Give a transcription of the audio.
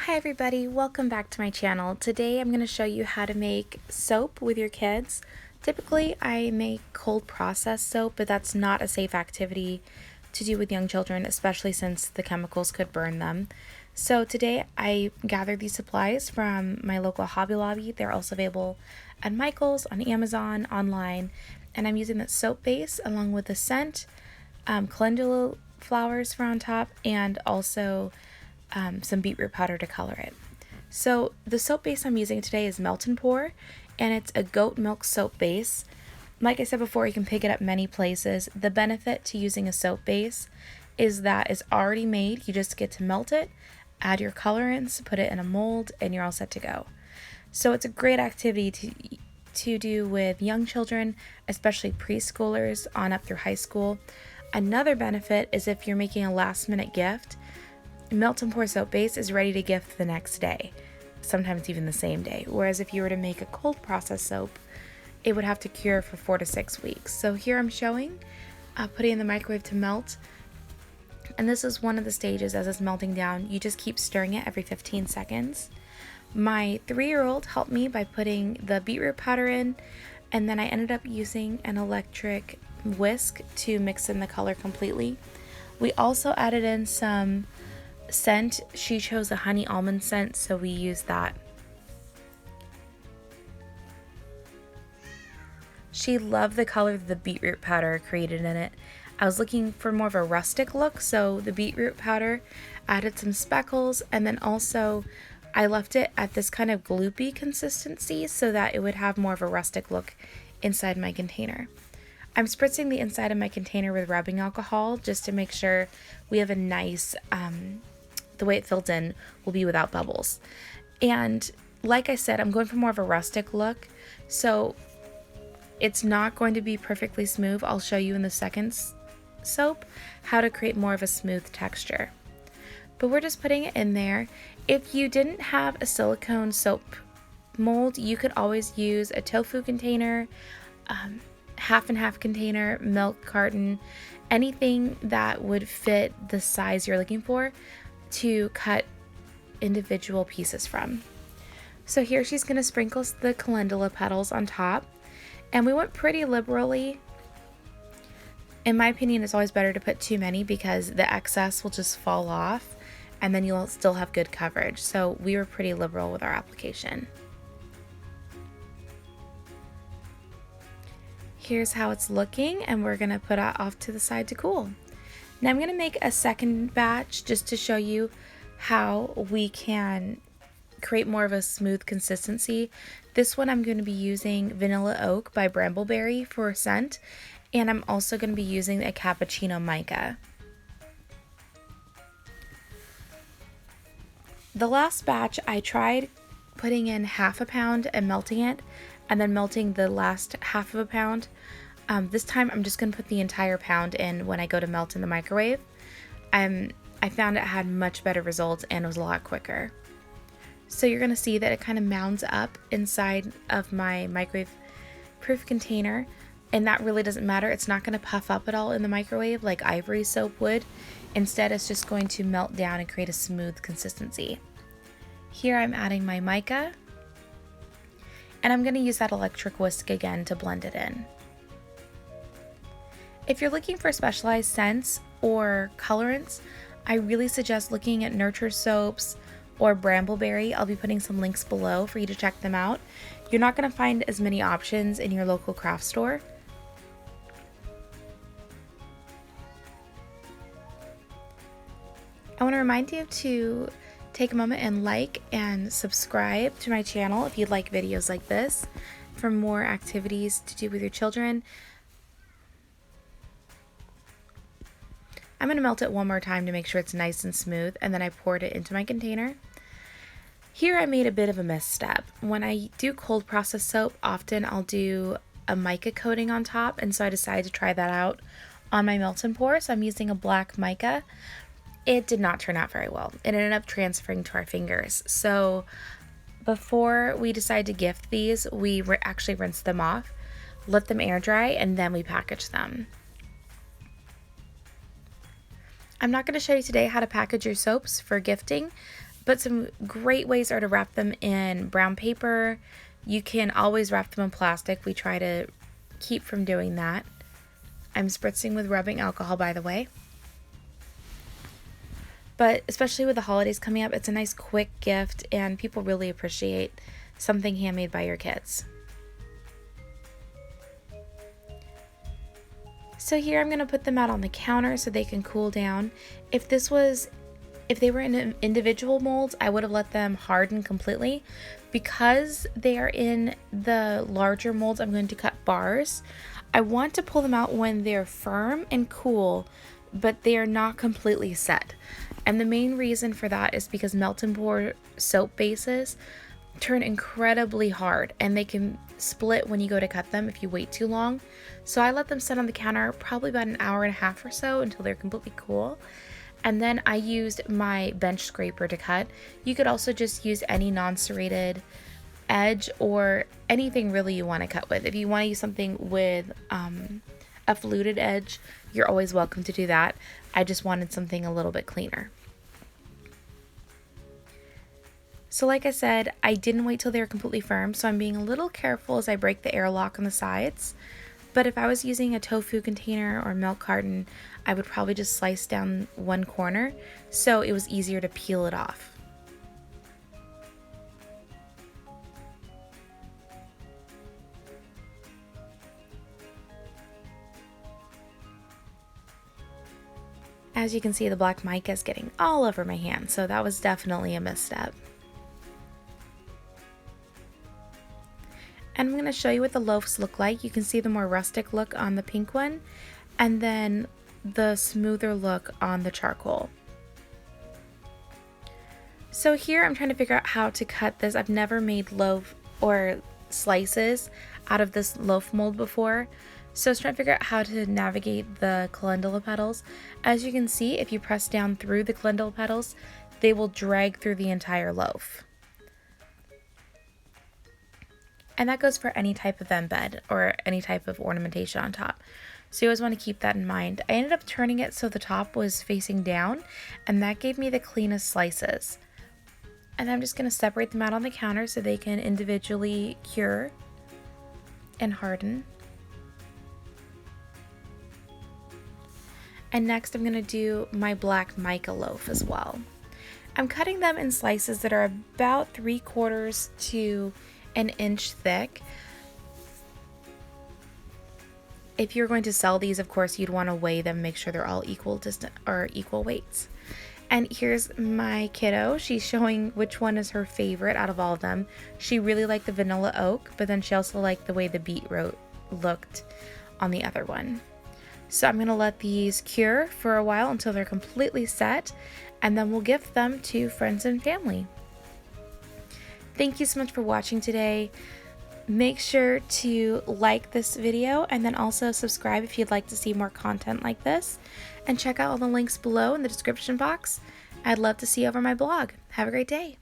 Hi everybody, welcome back to my channel. Today I'm going to show you how to make soap with your kids. Typically I make cold processed soap, but that's not a safe activity to do with young children, especially since the chemicals could burn them. So today I gathered these supplies from my local Hobby Lobby. They're also available at Michael's, on Amazon, online, and I'm using the soap base along with the scent, calendula flowers for on top, and also some beetroot powder to color it. So the soap base I'm using today is Melt and Pour, and it's a goat milk soap base. Like I said before, you can pick it up many places. The benefit to using a soap base is that it's already made. You just get to melt it, add your colorants, put it in a mold, and you're all set to go. So it's a great activity to do with young children, especially preschoolers on up through high school. Another benefit is if you're making a last minute gift, Melt and Pour soap base is ready to gift the next day, sometimes even the same day. Whereas if you were to make a cold process soap, it would have to cure for 4 to 6 weeks. So here I'm showing putting in the microwave to melt. And this is one of the stages as it's melting down. You just keep stirring it every 15 seconds. My 3-year-old helped me by putting the beetroot powder in, and then I ended up using an electric whisk to mix in the color completely. We also added in some scent. She chose a honey almond scent, so we used that. She loved the color the beetroot powder created in it. I was looking for more of a rustic look, so the beetroot powder added some speckles, and then also I left it at this kind of gloopy consistency so that it would have more of a rustic look inside my container. I'm spritzing the inside of my container with rubbing alcohol just to make sure we have a nice the way it filled in will be without bubbles. And like I said, I'm going for more of a rustic look, so it's not going to be perfectly smooth. I'll show you in the second soap how to create more of a smooth texture. But we're just putting it in there. If you didn't have a silicone soap mold, you could always use a tofu container, half and half container, milk carton, anything that would fit the size you're looking for to cut individual pieces from. So here she's going to sprinkle the calendula petals on top, and we went pretty liberally. In my opinion, it's always better to put too many because the excess will just fall off and then you'll still have good coverage. So we were pretty liberal with our application. Here's how it's looking, and we're going to put it off to the side to cool. Now I'm going to make a second batch just to show you how we can create more of a smooth consistency. This one I'm going to be using Vanilla Oak by Brambleberry for scent, and I'm also going to be using a cappuccino mica. The last batch I tried putting in half a pound and melting it, and then melting the last half of a pound. This time I'm just going to put the entire pound in when I go to melt in the microwave. I found it had much better results and it was a lot quicker. So you're going to see that it kind of mounds up inside of my microwave proof container, and that really doesn't matter. It's not going to puff up at all in the microwave like ivory soap would. Instead, it's just going to melt down and create a smooth consistency. Here I'm adding my mica, and I'm going to use that electric whisk again to blend it in. If you're looking for specialized scents or colorants, I really suggest looking at Nurture Soaps or Brambleberry. I'll be putting some links below for you to check them out. You're not going to find as many options in your local craft store. I want to remind you to take a moment and like and subscribe to my channel if you'd like videos like this for more activities to do with your children. I'm going to melt it one more time to make sure it's nice and smooth, and then I poured it into my container. Here I made a bit of a misstep. When I do cold process soap, often I'll do a mica coating on top, and so I decided to try that out on my Melt and Pour. So I'm using a black mica. It did not turn out very well. It ended up transferring to our fingers. So before we decided to gift these, we actually rinsed them off, let them air dry, and then we packaged them. I'm not going to show you today how to package your soaps for gifting, But some great ways are to wrap them in brown paper. You can always wrap them in plastic. We try to keep from doing that. I'm spritzing with rubbing alcohol, by the way. But especially with the holidays coming up, it's a nice quick gift, and people really appreciate something handmade by your kids. So here I'm going to put them out on the counter so they can cool down. If they were in individual molds, I would have let them harden completely. Because they are in the larger molds, I'm going to cut bars. I want to pull them out when they're firm and cool, but they are not completely set. And the main reason for that is because melt and pour soap bases turn incredibly hard, and they can split when you go to cut them if you wait too long. So I let them sit on the counter probably about an hour and a half or so until they're completely cool. And then I used my bench scraper to cut. You could also just use any non-serrated edge or anything really you want to cut with. If you want to use something with a fluted edge, you're always welcome to do that. I just wanted something a little bit cleaner. So like I said, I didn't wait till they were completely firm, so I'm being a little careful as I break the airlock on the sides. But if I was using a tofu container or milk carton, I would probably just slice down one corner so it was easier to peel it off. As you can see, the black mica is getting all over my hand, so that was definitely a misstep. And I'm going to show you what the loaves look like. You can see the more rustic look on the pink one, and then the smoother look on the charcoal. So here I'm trying to figure out how to cut this. I've never made loaf or slices out of this loaf mold before. So I was trying to figure out how to navigate the calendula petals. As you can see, if you press down through the calendula petals, they will drag through the entire loaf. And that goes for any type of embed or any type of ornamentation on top. So you always want to keep that in mind. I ended up turning it so the top was facing down, and that gave me the cleanest slices. And I'm just going to separate them out on the counter so they can individually cure and harden. And next I'm going to do my black mica loaf as well. I'm cutting them in slices that are about 3/4 to an inch thick. If you're going to sell these, of course, you'd want to weigh them, make sure they're all equal weights. And here's my kiddo. She's showing which one is her favorite out of all of them. She really liked the vanilla oak, but then she also liked the way the beetroot looked on the other one. So I'm going to let these cure for a while until they're completely set, and then we'll gift them to friends and family. Thank you so much for watching today. Make sure to like this video and then also subscribe if you'd like to see more content like this. And check out all the links below in the description box. I'd love to see you over my blog. Have a great day.